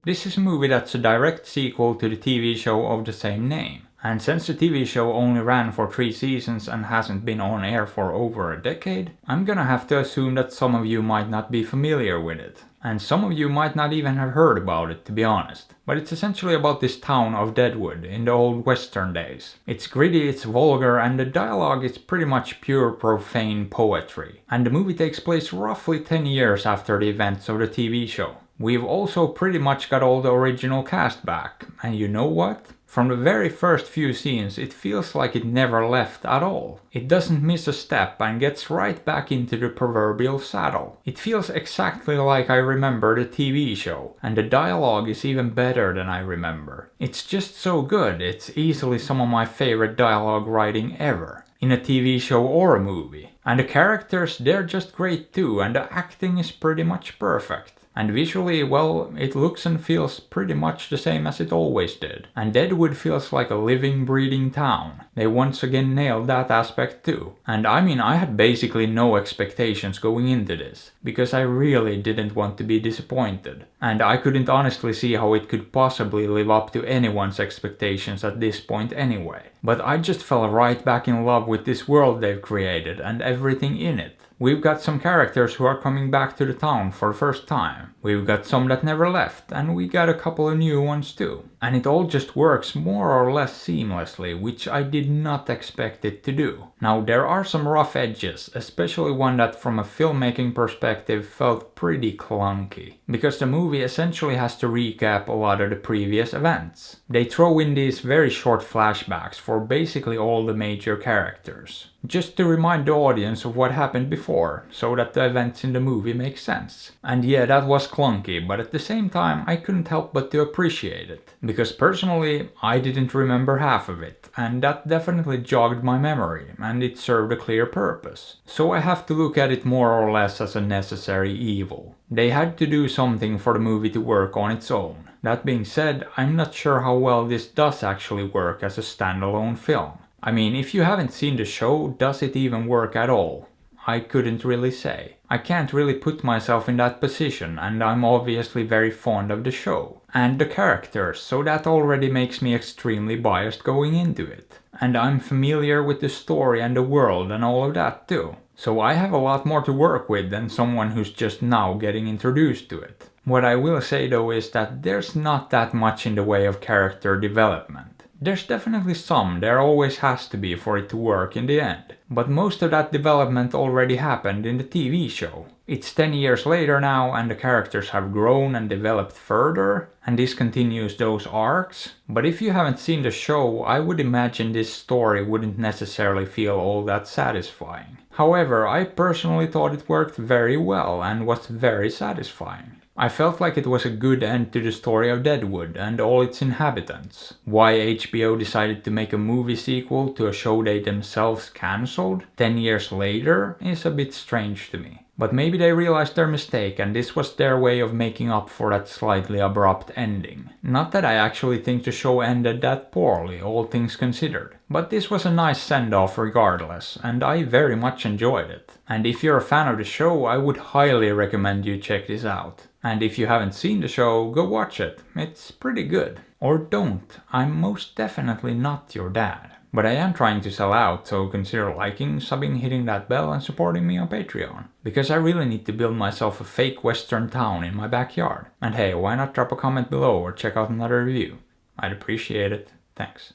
This is a movie that's a direct sequel to the TV show of the same name. And since the TV show only ran for 3 seasons and hasn't been on air for over a decade, I'm gonna have to assume that some of you might not be familiar with it. And some of you might not even have heard about it, to be honest. But it's essentially about this town of Deadwood in the old western days. It's gritty, it's vulgar, and the dialogue is pretty much pure profane poetry. And the movie takes place roughly 10 years after the events of the TV show. We've also pretty much got all the original cast back. And you know what? From the very first few scenes, it feels like it never left at all. It doesn't miss a step and gets right back into the proverbial saddle. It feels exactly like I remember the TV show, and the dialogue is even better than I remember. It's just so good, it's easily some of my favorite dialogue writing ever, in a TV show or a movie. And the characters, they're just great too, and the acting is pretty much perfect. And visually, well, it looks and feels pretty much the same as it always did. And Deadwood feels like a living, breathing town. They once again nailed that aspect too. And I mean, I had basically no expectations going into this, because I really didn't want to be disappointed. And I couldn't honestly see how it could possibly live up to anyone's expectations at this point anyway. But I just fell right back in love with this world they've created and everything in it. We've got some characters who are coming back to the town for the first time. We've got some that never left, and we got a couple of new ones too. And it all just works more or less seamlessly, which I did not expect it to do. Now, there are some rough edges, especially one that from a filmmaking perspective felt pretty clunky. Because the movie essentially has to recap a lot of the previous events. They throw in these very short flashbacks for basically all the major characters, just to remind the audience of what happened before, so that the events in the movie make sense. And yeah, that was clunky, but at the same time I couldn't help but to appreciate it. Because personally, I didn't remember half of it, and that definitely jogged my memory, and it served a clear purpose. So I have to look at it more or less as a necessary evil. They had to do something for the movie to work on its own. That being said, I'm not sure how well this does actually work as a standalone film. I mean, if you haven't seen the show, does it even work at all? I couldn't really say. I can't really put myself in that position, and I'm obviously very fond of the show and the characters, so that already makes me extremely biased going into it. And I'm familiar with the story and the world and all of that too. So I have a lot more to work with than someone who's just now getting introduced to it. What I will say though is that there's not that much in the way of character development. There's definitely some, there always has to be for it to work in the end. But most of that development already happened in the TV show. It's 10 years later now and the characters have grown and developed further, and this continues those arcs. But if you haven't seen the show, I would imagine this story wouldn't necessarily feel all that satisfying. However, I personally thought it worked very well and was very satisfying. I felt like it was a good end to the story of Deadwood and all its inhabitants. Why HBO decided to make a movie sequel to a show they themselves cancelled 10 years later is a bit strange to me. But maybe they realized their mistake and this was their way of making up for that slightly abrupt ending. Not that I actually think the show ended that poorly, all things considered. But this was a nice send-off regardless, and I very much enjoyed it. And if you're a fan of the show, I would highly recommend you check this out. And if you haven't seen the show, go watch it. It's pretty good. Or don't. I'm most definitely not your dad. But I am trying to sell out, so consider liking, subbing, hitting that bell and supporting me on Patreon. Because I really need to build myself a fake western town in my backyard. And hey, why not drop a comment below or check out another review? I'd appreciate it. Thanks.